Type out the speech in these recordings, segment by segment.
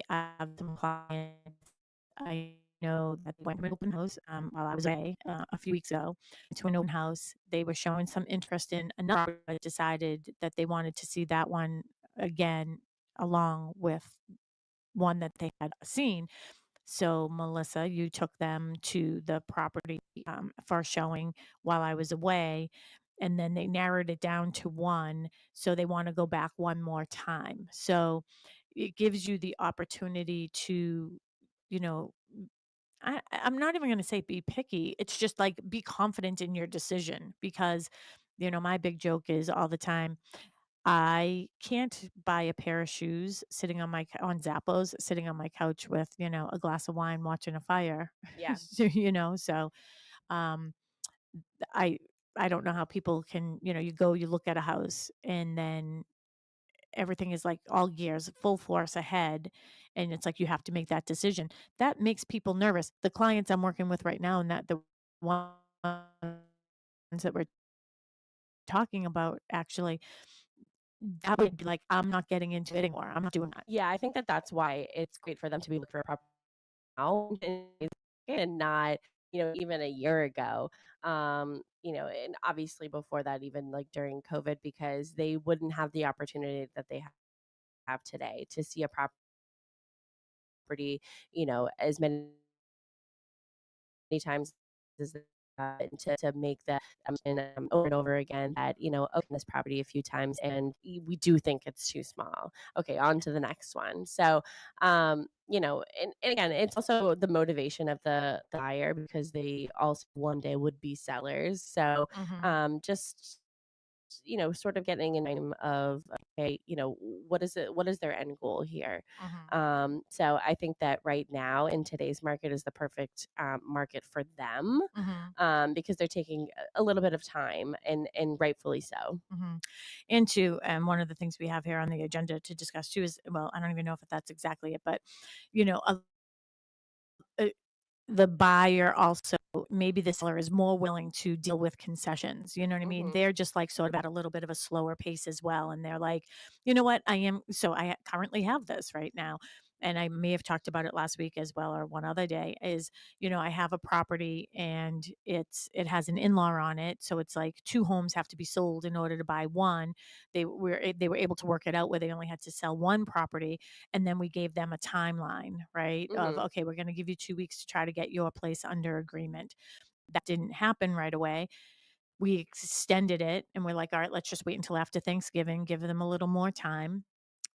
I have some clients I know that they went to an open house while I was away a few weeks ago to an open house. They were showing some interest in another, but decided that they wanted to see that one again along with one that they had seen. So, Melissa, you took them to the property for a showing while I was away, and then they narrowed it down to one. So, they want to go back one more time. So, it gives you the opportunity to, you know, I'm not even going to say be picky. It's just like be confident in your decision because, my big joke is all the time I can't buy a pair of shoes sitting on on Zappos, sitting on my couch with, a glass of wine watching a fire. Yeah. So, um, I I don't know how people can, you go, you look at a house and then everything is like all gears, full force ahead, and it's like you have to make that decision. That makes people nervous. The clients I'm working with right now and that the ones that we're talking about actually, that would be like, "I'm not getting into it anymore. I'm not doing that." Yeah, I think that that's why it's great for them to be looking for a property now and not, even a year ago. And obviously before that, even like during COVID, because they wouldn't have the opportunity that they have today to see a property, as many times as to make the over and over again that own this property a few times and we do think it's too small. Okay, on to the next one. So and again, it's also the motivation of the buyer because they also one day would be sellers. So Mhm, just sort of getting in mind of, okay, what is their end goal here? mhm, So I think that right now in today's market is the perfect market for them mhm, because they're taking a little bit of time and rightfully so. mhm. And two, one of the things we have here on the agenda to discuss too is, well, I don't even know if that's exactly it, but, you know, a uh, the buyer also maybe the seller is more willing to deal with concessions, you know what I mean? Hmm. They're just, like, sort of at a little bit of a slower pace as well, and they're like, "You know what? I currently have this right now," and I may have talked about it last week as well or one other day, is, I have a property and it has an in-law on it, so it's like 2 homes have to be sold in order to buy 1. They were able to work it out where they only had to sell 1 property, and then we gave them a timeline, right? Of, Hmm. okay, we're going to give you 2 weeks to try to get your place under agreement. That didn't happen right away. We extended it and we're like, all right, let's just wait until after Thanksgiving, give them a little more time.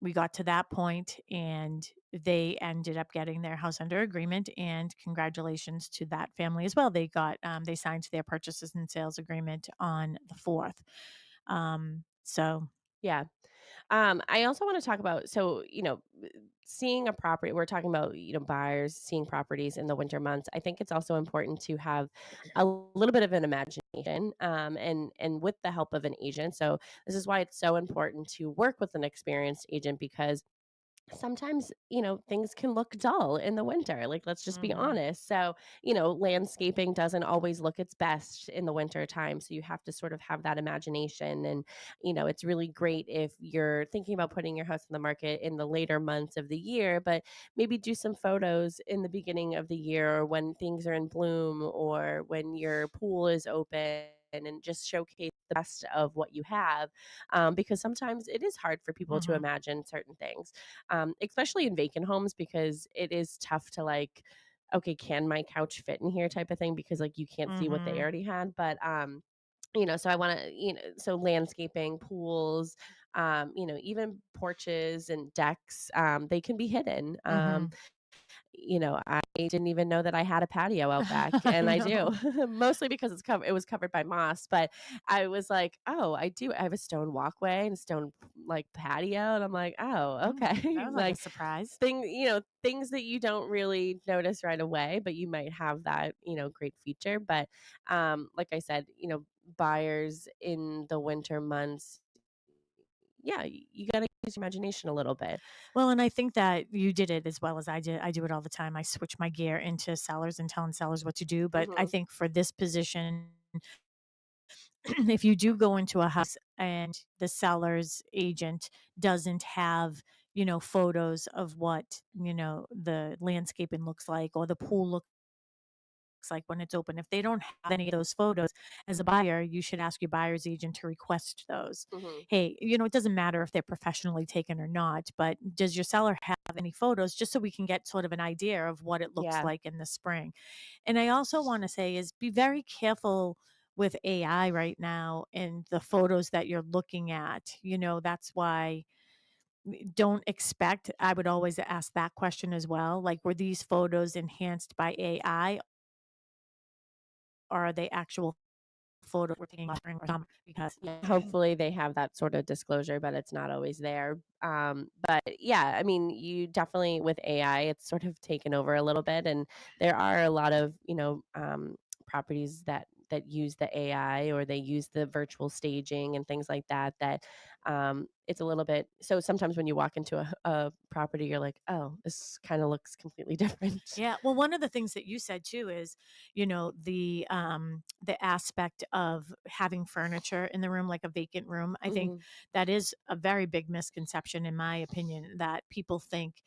We got to that point and they ended up getting their house under agreement, and congratulations to that family as well. They signed their purchases and sales agreement on the 4th. So Yeah. I also want to talk about seeing a property. We're talking about buyers seeing properties in the winter months. I think it's also important to have a little bit of an imagination, and with the help of an agent. So this is why it's so important to work with an experienced agent because sometimes things can look dull in the winter, like let's just be mhm, honest. So landscaping doesn't always look its best in the winter time, so you have to sort of have that imagination. And it's really great if you're thinking about putting your house in the market in the later months of the year, but maybe do some photos in the beginning of the year or when things are in bloom or when your pool is open, and just showcase the best of what you have, because sometimes it is hard for people to mhm, imagine certain things, especially in vacant homes because it is tough to like, okay, can my couch fit in here type of thing because like you can't see what they mhm, already had. But so I want to, so landscaping, pools, even porches and decks, they can be hidden. mhm. I didn't even know that I had a patio out back, I and I do. know. Mostly because it was covered by moss, but I was like, "Oh, I do. I have a stone walkway and stone, like, patio," and I'm like, "Oh, That okay." was like a Like, surprise. things that you don't really notice right away, but you might have that, great feature. But, like I said, buyers in the winter months, yeah, you gotta use your imagination a little bit. Well, and I think that you did it as well as I did. I do it all the time. I switch my gear into sellers and telling sellers what to do. But I Mhm. think for this position, if you do go into a house and the seller's agent doesn't have, photos of what, the landscaping looks like or the pool looks like when it's open. If they don't have any of those photos, as a buyer, you should ask your buyer's agent to request those. Mhm. Hey, it doesn't matter if they're professionally taken or not, but does your seller have any photos just so we can get sort of an idea of what it looks Yeah. like in the spring? And I also want to say is be very careful with AI right now and the photos that you're looking at. That's why don't expect, I would always ask that question as well. Like, were these photos enhanced by AI or are they actual photos we're taking last spring or summer? Because Yeah, hopefully they have that sort of disclosure, but it's not always there. But yeah, I mean, you definitely with AI, it's sort of taken over a little bit, and there are a lot of properties that use the AI or they use the virtual staging and things like that. That it's a little bit. So sometimes when you walk into a property, you're like, oh, this kind of looks completely different. yeah, well, one of the things that you said too is, the aspect of having furniture in the room, like a vacant room. I think Mhm. that is a very big misconception, in my opinion, that people think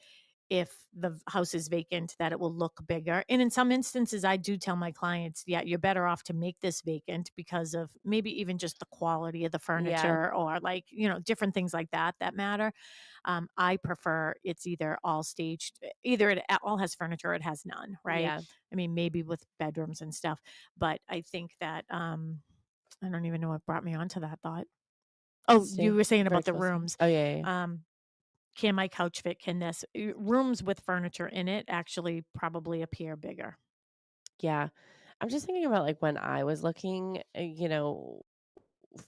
if the house is vacant that it will look bigger. And in some instances, I do tell my clients, yeah, you're better off to make this vacant because of maybe even just the quality of the Yeah, furniture or like, different things like that that matter. I prefer it's either all staged, either it all has furniture or it has none, right? yeah. I mean, maybe with bedrooms and stuff, but I think that I don't even know what brought me onto that thought. Oh, you Stay were saying about the virtual stay. rooms. Oh yeah, yeah, yeah. Um, can my couch fit? Can this rooms with furniture in it actually probably appear bigger? Yeah. I'm just thinking about, like, when I was looking,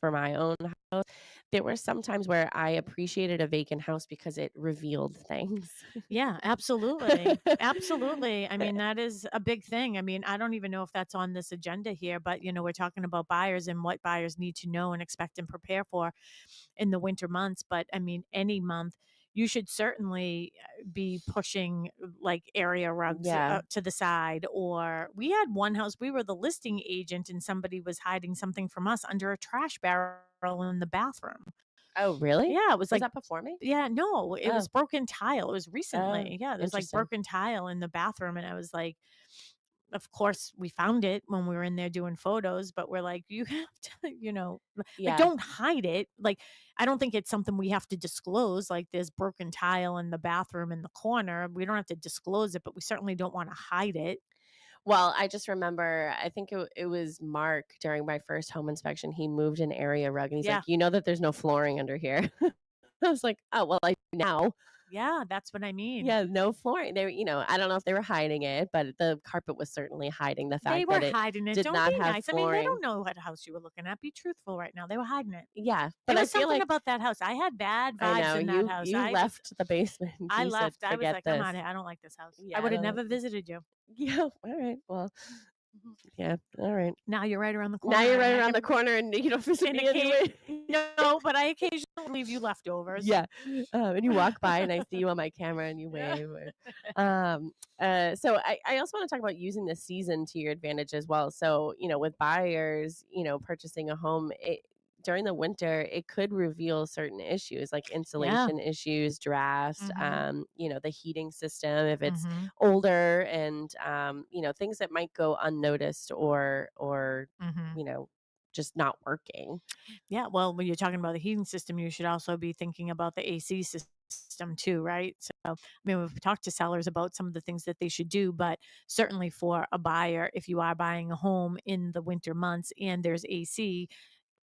for my own house, there were some times where I appreciated a vacant house because it revealed things. Yeah, absolutely. Absolutely. I mean, that is a big thing. I mean, I don't even know if that's on this agenda here, but we're talking about buyers and what buyers need to know and expect and prepare for in the winter months. But I mean, any month, you should certainly be pushing like area rugs Yeah. to the side. Or we had one house, we were the listing agent, and somebody was hiding something from us under a trash barrel in the bathroom. Oh, really? Yeah, it was Was like, that before me? yeah, no, it was Oh, broken tile. It was oh, recently. Yeah, there's like interesting. broken tile in the bathroom. And I was like, of course, we found it when we were in there doing photos, but we're like, you have to, like, Yeah. don't hide it. Like, I don't think it's something we have to disclose. Like, there's broken tile in the bathroom in the corner. We don't have to disclose it, but we certainly don't want to hide it. Well, I just remember, I think it was Mark during my first home inspection, he moved an area rug, and he's like, Yeah. "You know that there's no flooring under here?" I was like, "Oh, well, I do now." Yeah. That's what I mean. Yeah, no flooring. I don't know if they were hiding it, but the carpet was certainly hiding the They fact were that it hiding it. did Don't not be have nice. I mean, they flooring. don't know what house you were looking at. Be truthful right now. They were hiding it. Yeah, There but I was feel something like about that house. I had bad I vibes know in that you house. you left the basement. I You said, left. I was "Forget like, "I'm this." outta here. I don't like this house." I Yeah, I would have don't like never this. visited you. Yeah, alright, well, Mhm. yeah, alright. Now you're right around the Now corner you're and right I around the can corner and you don't visit and me occasion anyway. no, but I occasionally leave you leftovers. Yeah, and you walk by and I see you on my camera and you Yeah. wave so I also wanna talk about using the season to your advantage as well. So, with buyers, purchasing a home, during the winter, it could reveal certain issues like Yeah. insulation issues, drafts, Mhm. the heating system if it's Mhm. older and, things that might go unnoticed or, Mhm. you know, just not working. Yeah, well, when you're talking about the heating system, you should also be thinking about the AC system too, right? So, I mean, we've talked to sellers about some of the things that they should do, but certainly for a buyer, if you are buying a home in the winter months and there's AC,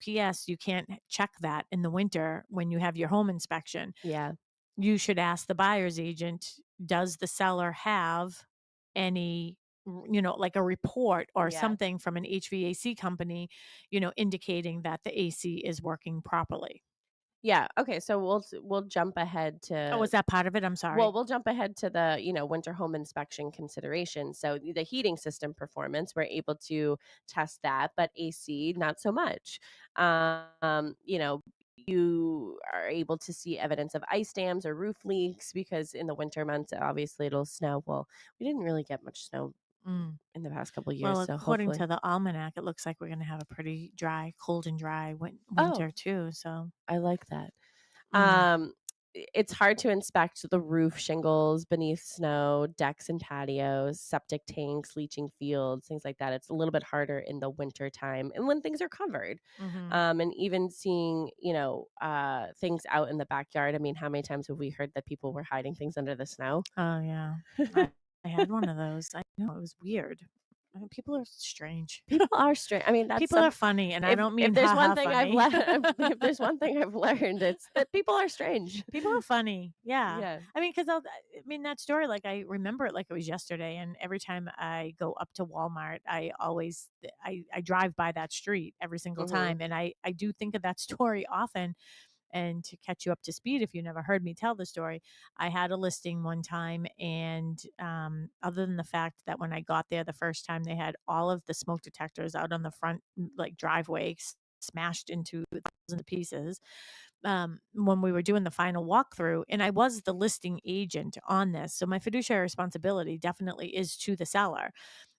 PS, you can't check that in the winter when you have your home inspection. Yeah. You should ask the buyer's agent, does the seller have any, like a report or Yeah. something from an HVAC company, indicating that the AC is working properly. Yeah, okay, so we'll jump ahead Oh, to was that part of it? I'm well, sorry. we'll jump ahead to the, winter home inspection consideration. So the heating system performance, we're able to test that, but AC, not so much. You are able to see evidence of ice dams or roof leaks because in the winter months, obviously it'll snow. Well, we didn't really get much snow Mm. in the past couple years, Well, so according hopefully. to the almanac, it looks like we're going to have a pretty dry, cold and dry Oh, winter too. So, I like that. mm. Um it's hard to inspect the roof shingles beneath snow, decks and patios, septic tanks, leaching fields, things like that. It's a little bit harder in the winter time and when things are covered. Mhm. And even seeing, things out in the backyard. I mean, how many times have we heard that people were hiding things under the snow? Oh, yeah. I had one of those. I know, it was weird. I mean, people are strange. People are strange. I mean, that's People are some funny, and I if don't if mean there's "ha one ha" thing I've funny. learned, if there's one thing I've learned, it's that people are strange. People are funny, yeah. Yeah. I mean, 'cause I mean, that story, like, I remember it like it was yesterday, and every time I go up to Walmart, I always I drive by that street every single Mhm. time, and I do think of that story often. And to catch you up to speed, if you never heard me tell the story, I had a listing one time, and other than the fact that when I got there the first time, they had all of the smoke detectors out on the front like driveway smashed into thousands of pieces. When we were doing the final walkthrough, and I was the listing agent on this, so my fiduciary responsibility definitely is to the seller.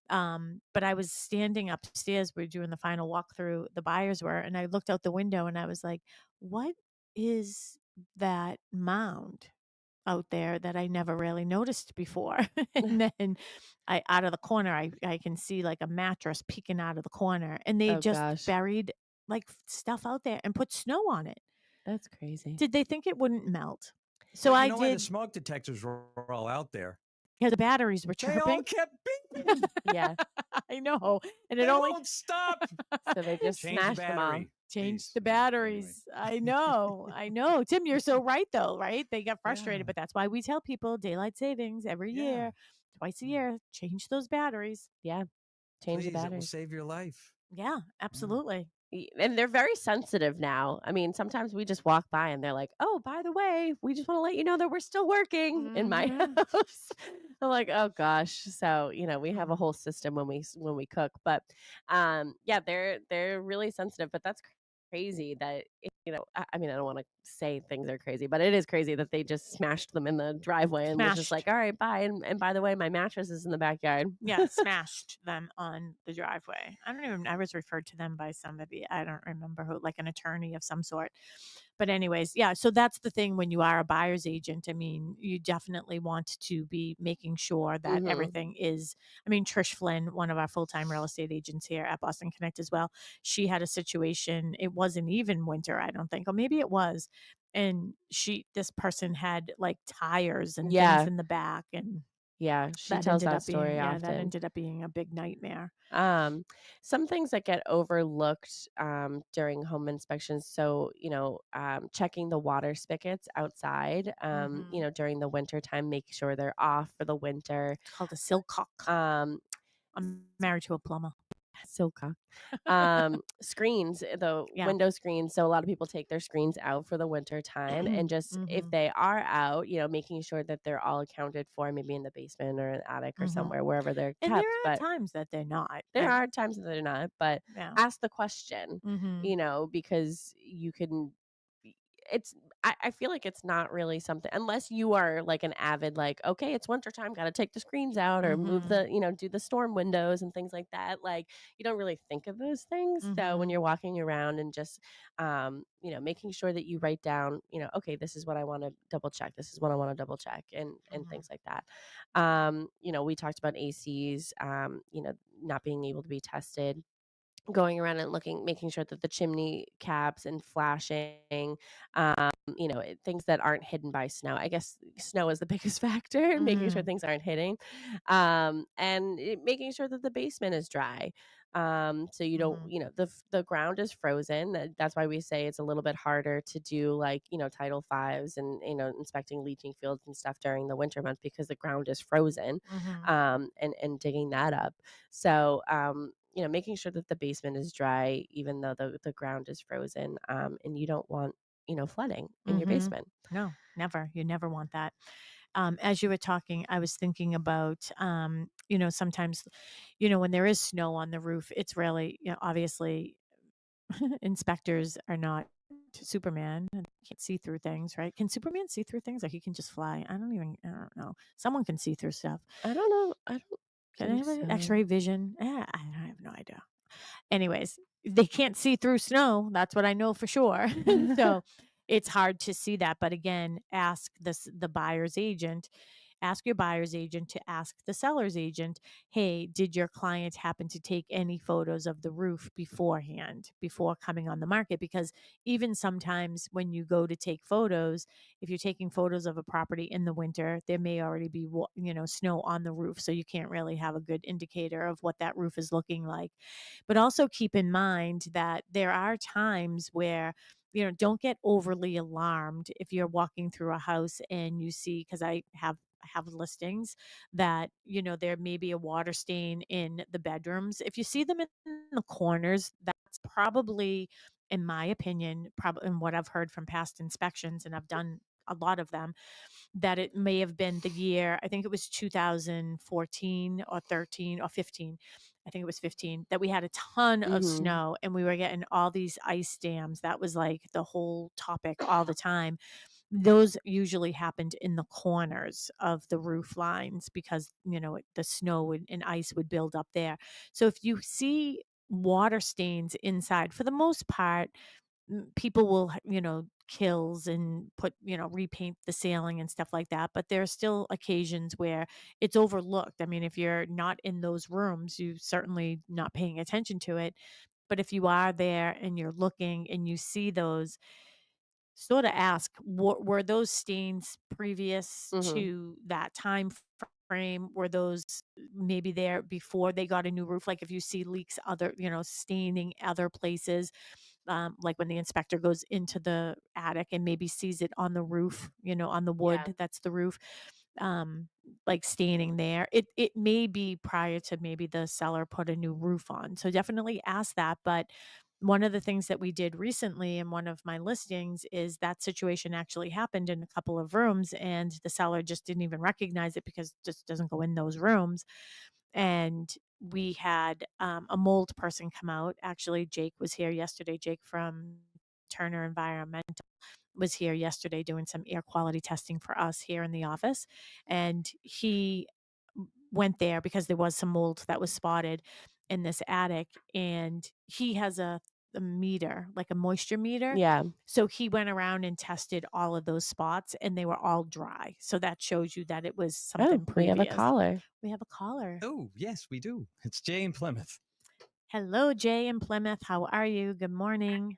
But I was standing upstairs, we are doing the final walkthrough, the buyers were, and I looked out the window and I was like, "What is that mound out there that I never really noticed before?" And then I out of the corner, I can see like a mattress peeking out of the corner, and they Oh just gosh, buried like stuff out there and put snow on it. that's crazy. Did they think it wouldn't melt? So Well, you I know why the did, smoke detectors were all out there? yeah, the batteries were They all chirping. kept beeping. Yeah. I know, and it They only won't stop. So they just Change the smashed them all. battery. change Jeez. the Yeah. Anyway. batteries. I know, I know. Tim, you're so right though, right? They got frustrated, Yeah. but that's why we tell people daylight savings every Yeah. year, twice a Mm. year, change those batteries. Yeah, change the Please, it will batteries. save your life. Yeah, Yeah. absolutely. And they're very sensitive now. I mean, sometimes we just walk by and they're like, "Oh, by the way, we just wanna let you know that we're still working in my Mhm. house." I'm like, "Oh gosh." So, we have a Mhm. whole system when we cook, but, yeah, they're really sensitive, but that's crazy that, I mean, I don't wanna say things are crazy, but it is crazy that they just smashed them in the driveway and was just Smashed. like, "Alright, bye, and by the way, my mattress is in the backyard." Yeah, smashed them on the driveway. I was referred to them by somebody, I don't remember who, like an attorney of some sort. But anyways, yeah, so that's the thing when you are a buyer's agent. I mean, you definitely want to be making sure that Mhm. everything is. I mean, Trish Flynn, one of our full-time real estate agents here at Boston Connect as well, she had a situation, it wasn't even winter, I don't think, or maybe it was, and this person had, like, tires and things Yeah, in the back, and yeah, she that tells ended that up being story yeah, that often. ended up being a big nightmare. Um, some things that get overlooked during home inspections. So, checking the water spigots outside, Mhm. during the winter time, make sure they're off for the winter. It's called a silcock. Um, I'm married to a plumber. Silca. Screens, the Yeah. window screens. So a lot of people take their screens out for the winter time and just if Mhm. they are out, making sure that they're all accounted for, maybe in the basement or an attic or Mhm. somewhere, wherever they're And there kept. are But times that they're not, there and are times that they're not, but yeah. ask the question, Mhm. because you can it's I feel like it's not really something unless you are like an avid, like, okay, it's wintertime, gotta take the screens out or move Mhm. do the storm windows and things like that. Like you don't really think of those things. So when Mhm. you're walking around and just making sure that you write down, okay, this is what I want to double check. This is what I want to double check and Mhm. things like that. We talked about ACs, not being able to be tested, going around and looking, making sure that the chimney caps and flashing, things that aren't hidden by snow. I guess snow is the biggest factor, making sure Mhm. things aren't hitting, and making sure that the basement is dry. So you don't, Mhm. the ground is frozen. That's why we say it's a little bit harder to do like Title Fives and inspecting leaching fields and stuff during the winter months because the ground is frozen, Mhm. and digging that up. So, making sure that the basement is dry, even though the ground is frozen, and you don't want, flooding in your Mhm. basement. No, never. You never want that. As you were talking, I was thinking about, sometimes, when there is snow on the roof, it's really, obviously, inspectors are not Superman and can't see through things, right? Can Superman see through things, or he can just fly? I don't know. Someone can see through stuff. I don't know. I don't Can think anybody so. X-ray vision? I have no idea. Anyways, they can't see through snow. That's what I know for sure. So it's hard to see that, but again, the buyer's agent, ask your buyer's agent to ask the seller's agent, "Hey, did your client happen to take any photos of the roof beforehand, before coming on the market?" Because even sometimes when you go to take photos, if you're taking photos of a property in the winter, there may already be snow on the roof, so you can't really have a good indicator of what that roof is looking like. But also keep in mind that there are times where, don't get overly alarmed if you're walking through a house and you see, because I have listings that, there may be a water stain in the bedrooms. If you see them in the corners, that's probably, in my opinion, probably, and what I've heard from past inspections, and I've done a lot of them, that it may have been the year, I think it was 2014 or 13 or 15. I think it was 15, that we had a ton of Mhm. snow and we were getting all these ice dams. That was like the whole topic all the time. Those usually happened in the corners of the roof lines because, the snow and ice would build up there. So if you see water stains inside, for the most part, people will, kills and repaint the ceiling and stuff like that. But there are still occasions where it's overlooked. I mean, if you're not in those rooms, you certainly not paying attention to it. But if you are there and you're looking and you see those, sort of ask, were those stains previous Mhm. to that time frame? Were those maybe there before they got a new roof? Like if you see leaks, other, staining other places, like when the inspector goes into the attic and maybe sees it on the roof, on the Yeah. wood that's the roof, um, like staining there. It may be prior to maybe the seller put a new roof on. So definitely ask that. But one of the things that we did recently in one of my listings is that situation actually happened in a couple of rooms, and the seller just didn't even recognize it because it just doesn't go in those rooms. And we had a mold person come out. Actually, Jake was here yesterday. Jake from Turner Environment was here yesterday doing some air quality testing for us here in the office. And he went there because there was some mold that was spotted in this attic. And he has a meter, like a moisture meter. Yeah. So he went around and tested all of those spots and they were all dry. So that shows you that it was Oh, something we have a previous. caller. We have a caller. Oh, yes, we do. It's Jay in Plymouth. Hello, Jay in Plymouth. How are you? Good morning.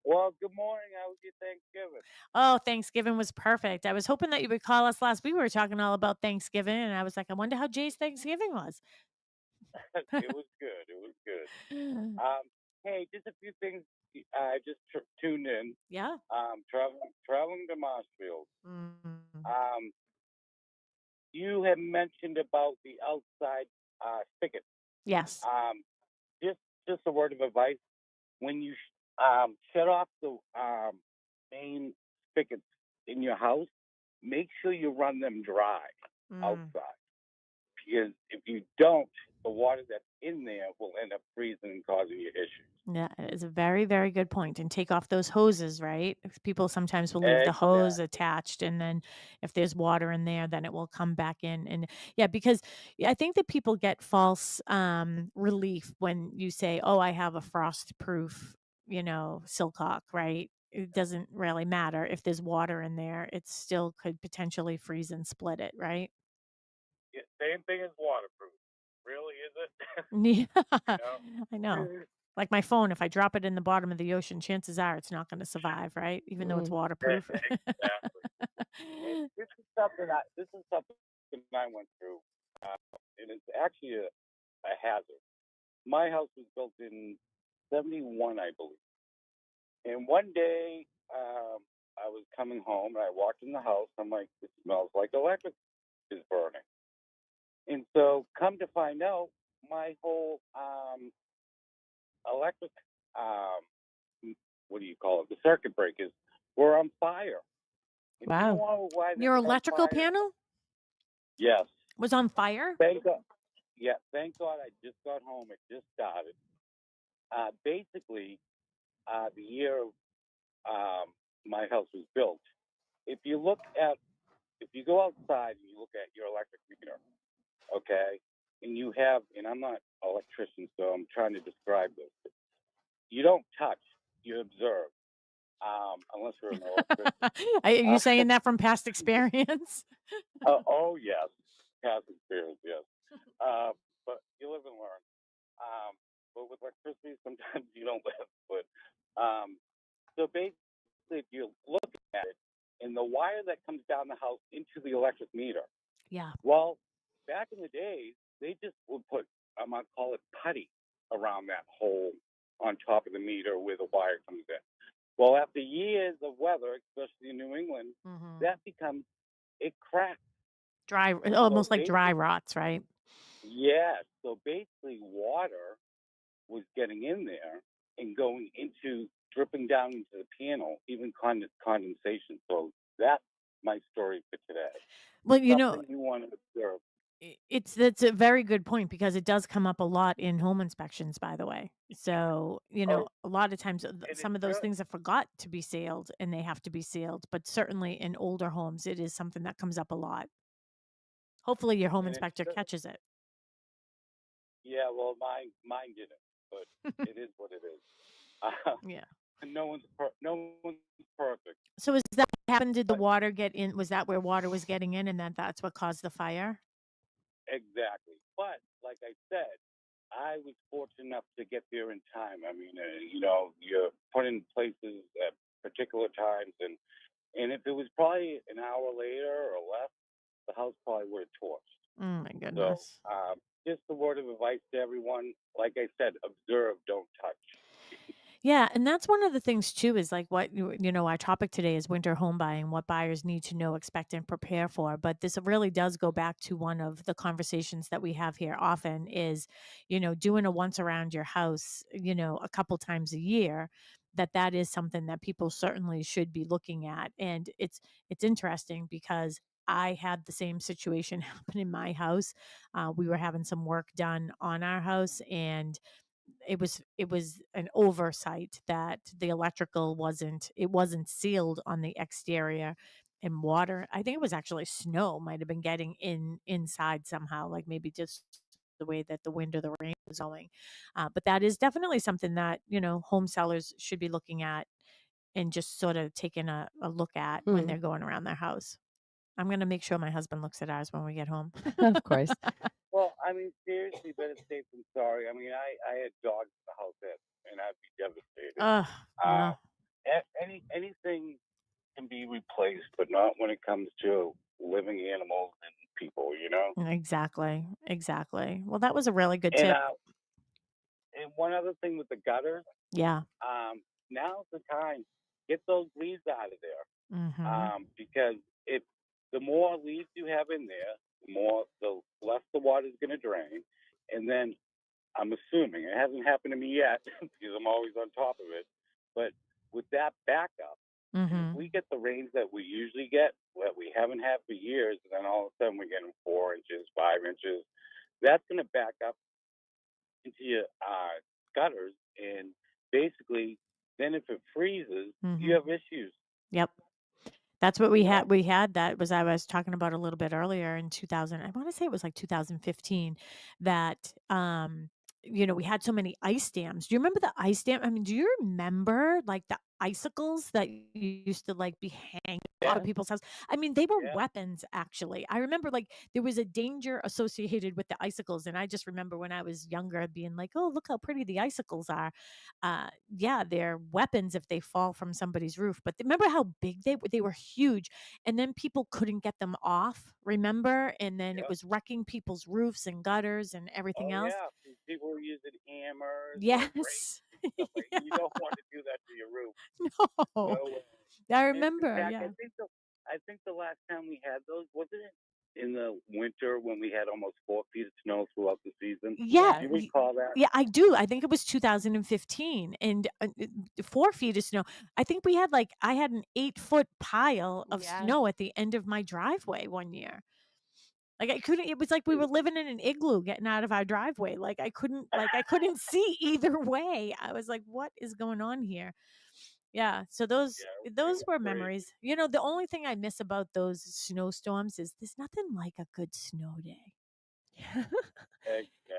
Well, good morning. How was your Thanksgiving? Oh, Thanksgiving was perfect. I was hoping that you would call us last week. We were talking all about Thanksgiving, and I was like, I wonder how Jay's Thanksgiving was. It was good. It was good. Hey, just a few things. I just tuned in. Yeah. Traveling to Marshfield. Mm. Um, you had mentioned about the outside spigot. Yes. Um, just just a word of advice: when you shut off the main spigots in your house, make sure you run them dry Mm. outside. Because if you don't, the water that's in there will end up freezing and causing you issues. Yeah, it is a very, very good point. And take off those hoses, right? People sometimes will leave the hose Exactly. attached, and then if there's water in there, then it will come back in. And yeah, because I think that people get false relief when you say, "Oh, I have a frost-proof, silcock," right? It doesn't really matter if there's water in there; it still could potentially freeze and split it, right? Yeah, same thing as waterproof. Really, is it? Yeah, you know? I know. Like my phone, if I drop it in the bottom of the ocean, chances are it's not gonna survive, right? Even though it's Mm. waterproof. Exactly. And this is something I went through, and it's actually a hazard. My house was built in '71, I believe. And one day, I was coming home and I walked in the house. I'm like, it smells like electric is burning. And so, come to find out, my whole electric, um, what do you call it? The circuit breakers were on fire. And do you Wow. know why they Your were on electrical fire? panel Yes. was on fire? Thank God. Yeah, thank God I just got home. It just started. Basically, the year my house was built, if you look at, if you go outside and you look at your electric meter, okay, and you have, and I'm not an electrician, so I'm trying to describe this. You don't touch, you observe. unless you're an electrician. Are you Uh, saying that from past experience? oh yes, past experience, yes. Uh, but you live and learn. But with electricity, sometimes you don't live. But so basically, if you look at it, and the wire that comes down the house into the electric meter. Yeah. Well, back in the days, they just would put, I might call it putty around that hole on top of the meter where the wire comes in. Well, after years of weather, especially in New England, Hmm. that becomes, it cracks. Dry, So almost like dry basically, rots, right? yes. So basically, water was getting in there and going into, dripping down into the panel, even condensation. So that's my story for today. Well, Something you want to observe. that's a very good point because it does come up a lot in home inspections, by the way. So, Oh, a lot of times and it's some of those good. things are forgot to be sealed and they have to be sealed, but certainly in older homes, it is something that comes up a lot. Hopefully your home And it's inspector good. catches it. Yeah, well, mine didn't, but it is what it is. Uh, Yeah. no one's perfect. So is that what happened? Did the But water get in? Was that where water was getting in and that's what caused the fire? exactly. But like I said, I was fortunate enough to get there in time. I mean, you're put in places at particular times, and if it was probably an hour later or less, the house probably would have torched. Oh my So, goodness. just a word of advice to everyone. Like I said, observe, don't touch. Yeah, and that's one of the things too is like what our topic today is winter home buying, what buyers need to know, expect, and prepare for. But this really does go back to one of the conversations that we have here often is, doing a once around your house, a couple times a year. That is something that people certainly should be looking at. And it's interesting because I had the same situation happen in my house. We were having some work done on our house and it was an oversight that the electrical wasn't sealed on the exterior, and water, I think it was actually snow, might have been getting inside somehow, like maybe just the way that the wind or the rain was going. But that is definitely something that home sellers should be looking at and just sort of taking a look at when Hmm. they're going around their house. I'm going to make sure my husband looks at ours when we get home. Of course. Well, I mean, seriously, better safe than sorry. I mean, I had dogs in the house, and I'd be devastated. Ugh, Uh, yeah. anything can be replaced, but not when it comes to living animals and people. Exactly, exactly. Well, that was a really good And tip. one other thing with the gutters, Yeah. now's the time. Get those leaves out of there, Mhm. because if the more leaves you have in there, the less the water's going to drain, and then I'm assuming it hasn't happened to me yet because I'm always on top of it. But with that backup, and if Mhm. we get the rains that we usually get, that we haven't had for years, and then all of a sudden we're getting 4 inches, 5 inches, that's going to back up into your gutters, and basically, then if it freezes, you Mhm. have issues. Yep. That's what we You know. had. We had that was I was talking about a little bit earlier in 2000. I want to say it was like 2015 that we had so many ice dams. Do you remember the ice dam? I mean, do you remember like the icicles that used to like be hanging off of Yeah. people's house? I mean, they were Yeah. weapons actually. I remember like there was a danger associated with the icicles and I just remember when I was younger being like, "Oh, look how pretty the icicles are." Yeah, they're weapons if they fall from somebody's roof. But remember how big they were? They were huge, and then people couldn't get them off. Remember, and then it Yep. was wrecking people's roofs and gutters and everything Oh else. yeah. People were using hammers or rakes Yes, and stuff like. You don't want to do that to your roof. no, No way. I In remember. fact, Yeah, I think the last time we had those, wasn't it in the winter when we had almost 4 feet of snow throughout the season? yeah, Yeah. Do you recall that? yeah. I do. I think it was 2015, and 4 feet of snow. I think we had like I had an 8 foot pile of Yeah. snow at the end of my driveway one year. Like, I couldn't it was like we were living in an igloo getting out of our driveway, I couldn't see either way. I was like, "What is going on here?" Yeah, so those Yeah, it those was were crazy. memories. The only thing I miss about those snowstorms is there's nothing like a good snow day.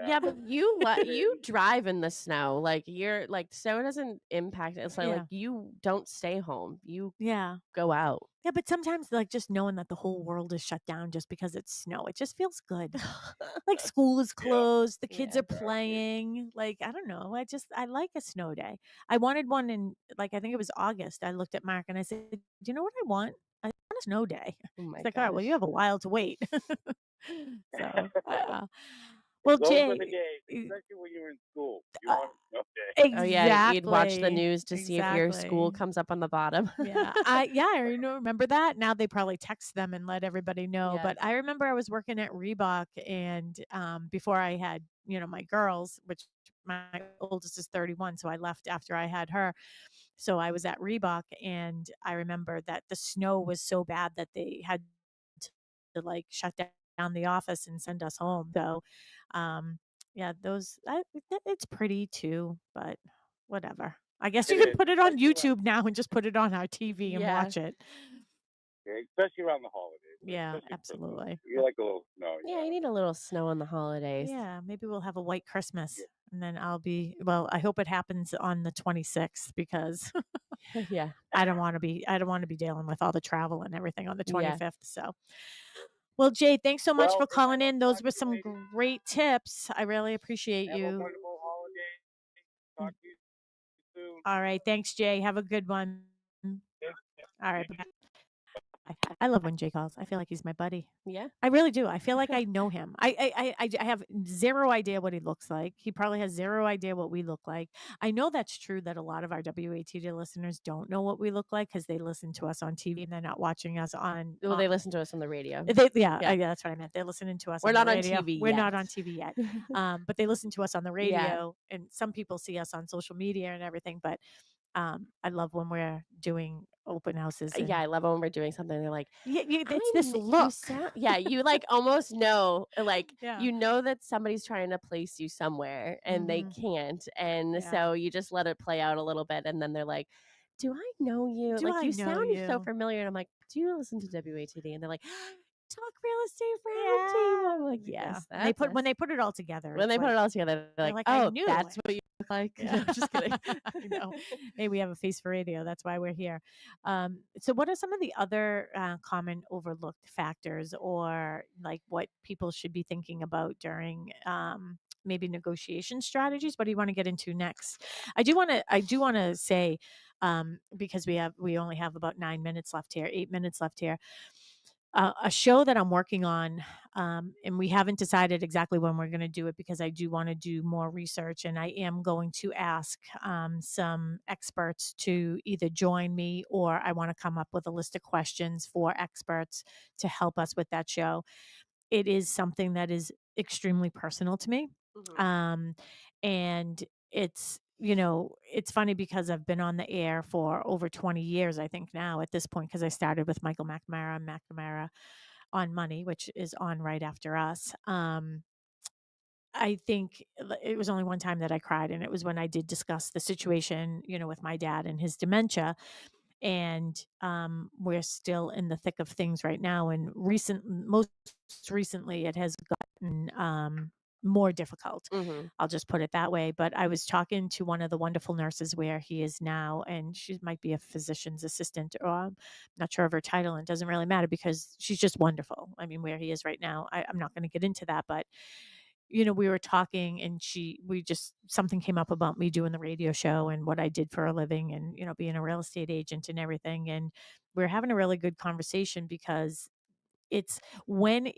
Yeah, but Exactly. you drive in the snow. Like you're like snow doesn't impact it. It's like Yeah. you don't stay home. You Yeah. go out. Yeah, but sometimes, like, just knowing that the whole world is shut down just because it's snow, it just feels good. Like, school is Yeah, closed, the kids Yeah. are exactly. playing, like, I don't know, I like a snow day. I wanted one in, like, I think it was August. I looked at Mark and I said, "Do you know what I want? I want a snow day." Oh He's my like, "Alright, well, you gosh. have a while to wait." So, well, Those were the Jay, days, e especially when you were in school. You uh, want a snow day. Oh yeah, you'd watch the exactly, news to see if your school exactly. comes up on the bottom. I remember that. Now they probably text them and let everybody know. Yes. But I remember I was working at Reebok and before I had, my girls, which my oldest is 31, so I left after I had her. So I was at Reebok and I remember that the snow was so bad that they had to like shut down the office and send us home. So um yeah, it's pretty too, but whatever. I guess It you can is, put it on especially around, YouTube now and just put it on our TV and Yeah. watch it. especially around the holidays, Yeah, especially Christmas. absolutely. You like a little snow, Yeah, you need a little snow on the holidays. Yeah, maybe we'll have a white Christmas Yeah. and then well, I hope it happens on the 26th because Yeah. I don't want to be dealing with all the travel and everything on the Yeah. 25th. So, well, Jay, thanks so much Well, for if I calling don't in. talk Those to were you some ladies, great tips. I really appreciate have a you. wonderful holiday. Talk to you soon. All right. Thanks, Jay. Have a good one. All right. Bye. I love when Jay calls. I feel like he's my buddy. Yeah. I really do. I feel like I know him. I have zero idea what he looks like. He probably has zero idea what we look like. I know that's true that a lot of our WATD listeners don't know what we look like because they listen to us on TV and they're not watching us on. Well, they listen to us on the radio. Yeah, Yeah. yeah, that's what I meant. They're listening to us We're on the not on radio. TV We're yet. not on TV yet, but they listen to us on the Yeah. radio, and some people see us on social media and everything. But I love when we're doing open houses. Yeah, And I love it when we're doing something. They're like, yeah, it's I this you look. sound yeah, you like almost know like Yeah. you know that somebody's trying to place you somewhere and they Hmm. can't. And Yeah. so you just let it play out a little bit and then they're like, "Do I know you? Do Like I you know sound so you? familiar." And I'm like, "Do you listen to WATD?" And they're like, "Talk real estate roundtable." Yeah. I'm like, Yeah. "Yes, And they that's put us." when they put it all together, When it's they put like it all together, they're they're like, like, I "Oh, knew that's it. what you look like." Yeah. No, just kidding. I know. Hey, we have a face for radio. That's why we're here. So, what are some of the other common overlooked factors, or like what people should be thinking about during maybe negotiation strategies? What do you want to get into next? I do want to say because we only have about 9 minutes left here, 8 minutes left here. A show that I'm working on, and we haven't decided exactly when we're going to do it because I do want to do more research, and I am going to ask some experts to either join me or I want to come up with a list of questions for experts to help us with that show. It is something that is extremely personal to me. Mhm. And it's funny because I've been on the air for over 20 years, I think now at this point, because I started with Michael McNamara and McNamara on Money, which is on right after us. I think it was only one time that I cried, and it was when I did discuss the situation, with my dad and his dementia. And we're still in the thick of things right now. And most recently, it has gotten more difficult. Mhm. I'll just put it that way. But I was talking to one of the wonderful nurses where he is now, and she might be a physician's assistant, or I'm not sure of her title, and it doesn't really matter because she's just wonderful. I mean, where he is right now, I'm not going to get into that, but we were talking and we just something came up about me doing the radio show and what I did for a living and, being a real estate agent and everything. And we are having a really good conversation because it's when are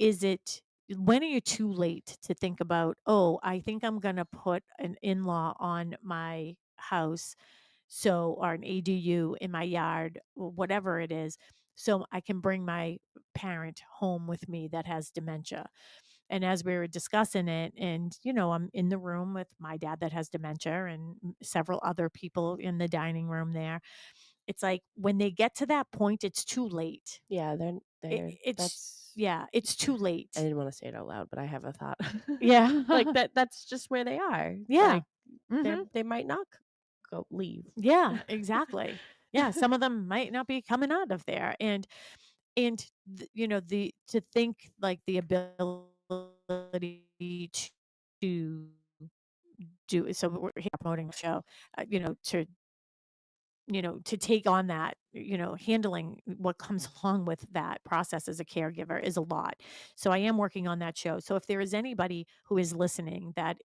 you too late to think about, oh, I think I'm going to put an in-law on my house, or an ADU in my yard, or whatever it is, so I can bring my parent home with me that has dementia. And as we were discussing it, and I'm in the room with my dad that has dementia and several other people in the dining room there. It's like when they get to that point, it's too late. Yeah, It's that's yeah, it's too I late. didn't want to say it out loud, but I have a thought. Yeah. Like that's just where they are. Yeah. Like Hmm. they might not go leave. Yeah, exactly. Yeah, some of them might not be coming out of there. And the to think like the ability ability to do so we're here promoting the show, to take on that, handling what comes along with that process as a caregiver is a lot. So I am working on that show. So if there is anybody who is listening that,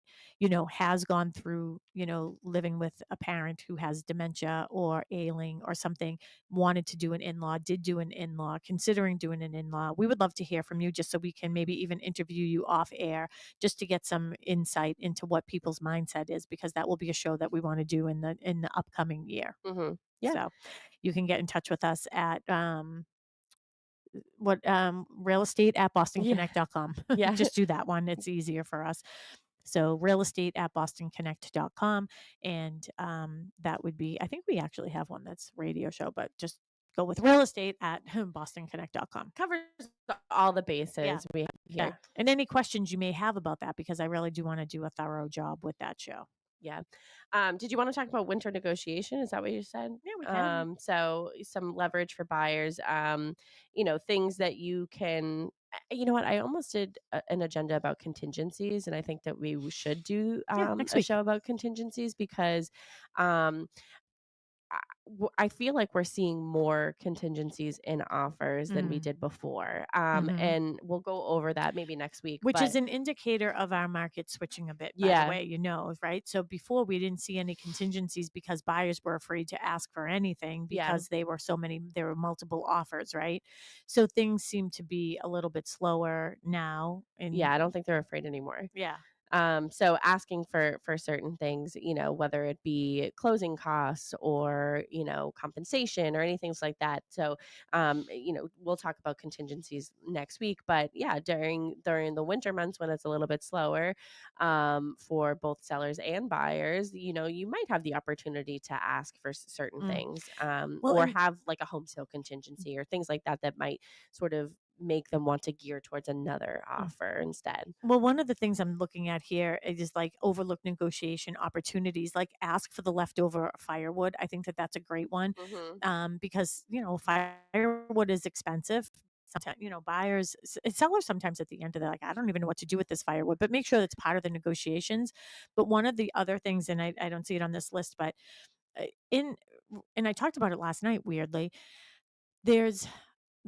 has gone through, living with a parent who has dementia or ailing or something, wanted to do an in-law, did do an in-law, considering doing an in-law, we would love to hear from you just so we can maybe even interview you off air just to get some insight into what people's mindset is, because that will be a show that we want to do in the upcoming year. Mhm. Yeah. So you can get in touch with us at real estate at Yeah. bostonconnect.com. Yeah. Just do that one. It's easier for us. So real estate at bostonconnect.com. And that would be, I think we actually have one that's radio show, but just go with real estate at bostonconnect.com. Covers all the Yeah. bases we have Yeah. here. And any questions you may have about that, because I really do want to do a thorough job with that show. Yeah. Did you want to talk about winter negotiation? Is that what you said? Yeah, we can. So some leverage for buyers, things that you can, you know what? I almost did an agenda about contingencies, and I think that we should do Yeah, next a week. show about contingencies because um, I feel like we're seeing more contingencies in offers than we Mm. did before. Mhm. And we'll go over that maybe next week. Which is But an indicator of our market switching a bit, by the yeah, way, right? So before we didn't see any contingencies because buyers were afraid to ask for anything yeah, because there were multiple offers, right? So things seem to be a little bit slower now. yeah. And I don't think they're afraid anymore. yeah. So asking for certain things, whether it be closing costs or compensation or anything like that. So we'll talk about contingencies next week. But yeah, during the winter months when it's a little bit slower, for both sellers and buyers, you might have the opportunity to ask for certain Mm. things, Well, or and have like a home sale contingency or things like that that might sort of make them want to gear towards another mm. offer instead. Well, one of the things I'm looking at here is like overlooked negotiation opportunities, like ask for the leftover firewood. I think that that's a great one, Mhm. because firewood is expensive. Sometimes sellers sometimes at the end of they're like, I don't even know what to do with this firewood, but make sure that's part of the negotiations. But one of the other things, and I don't see it on this list, but uh, in and I talked about it last night. Weirdly, there's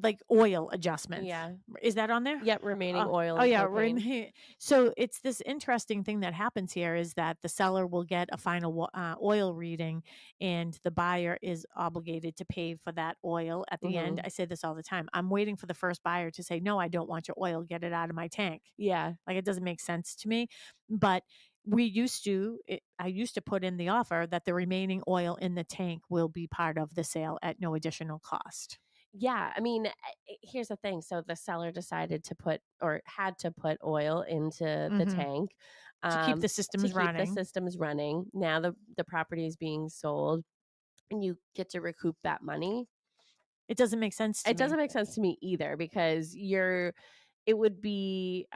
like oil adjustments. Yeah. Is that on there? Yep, remaining oil Oh and yeah, propane. so it's this interesting thing that happens here is that the seller will get a final oil reading, and the buyer is obligated to pay for that oil at the end. Mhm. I say this all the time. I'm waiting for the first buyer to say, "No, I don't want your oil. Get it out of my tank." Yeah. Like, it doesn't make sense to me. But I used to put in the offer that the remaining oil in the tank will be part of the sale at no additional cost. Yeah, I mean, here's the thing, so the seller decided to put or had to put oil into the Mhm. tank, To keep the to systems keep the running. systems running. Now the property is being sold, and you get to recoup that money. It doesn't make sense to It doesn't me. make sense to me either because it would be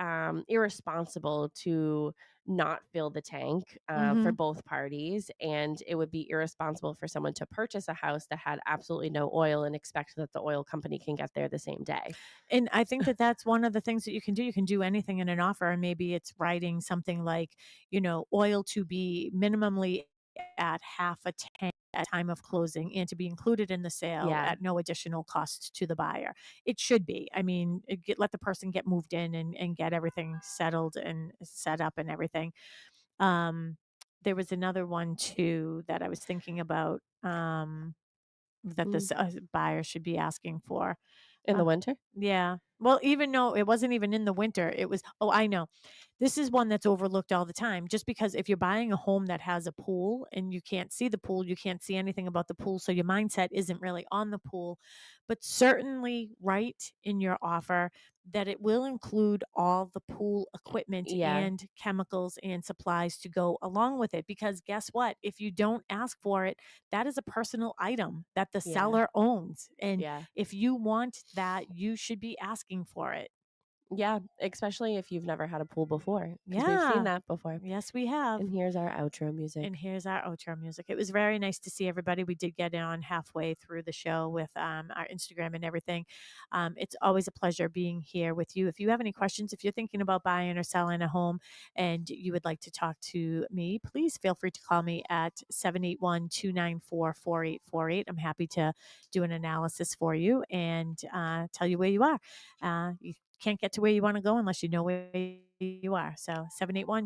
irresponsible to not fill the tank for Mhm. both parties, and it would be irresponsible for someone to purchase a house that had absolutely no oil and expect that the oil company can get there the same day. And I think that that's one of the things that you can do. You can do anything in an offer, and maybe it's writing something like, oil to be minimally at half a tank at time of closing and to be included in the sale Yeah. at no additional cost to the buyer. It should be. I mean, let the person get moved in and get everything settled and set up and everything. Um, there was another one too that I was thinking about, that Mm. this buyer should be asking for. In the Uh, winter? yeah. Well, even though it wasn't even in the winter, it was, oh, I know. This is one that's overlooked all the time. Just because if you're buying a home that has a pool and you can't see the pool, you can't see anything about the pool. So your mindset isn't really on the pool. But certainly write in your offer that it will include all the pool equipment Yeah. and chemicals and supplies to go along with it. Because guess what? If you don't ask for it, that is a personal item that the Yeah. seller owns. And Yeah. if you want that, you should be asking for it. Yeah, especially if you've never had a pool before, because we've Yeah. seen that before. Yes, we have. And here's our outro music. And here's our outro music. It was very nice to see everybody. We did get on halfway through the show with our Instagram and everything. It's always a pleasure being here with you. If you have any questions, if you're thinking about buying or selling a home and you would like to talk to me, please feel free to call me at 781 294 4848. I'm happy to do an analysis for you and tell you where you are. You can't get to where you want to go unless you know where you are. So 781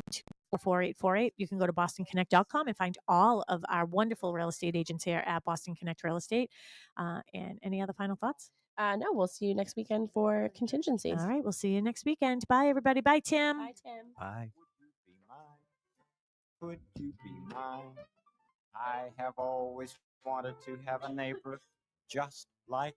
4848. You can go to bostonconnect.com and find all of our wonderful real estate agents here at Boston Connect Real Estate. And any other final thoughts? No, we'll see you next weekend for contingencies. All right. We'll see you next weekend. Bye, everybody. Bye, Tim. Bye, Tim. Bye. Would you be mine? I have always wanted to have a neighbor just like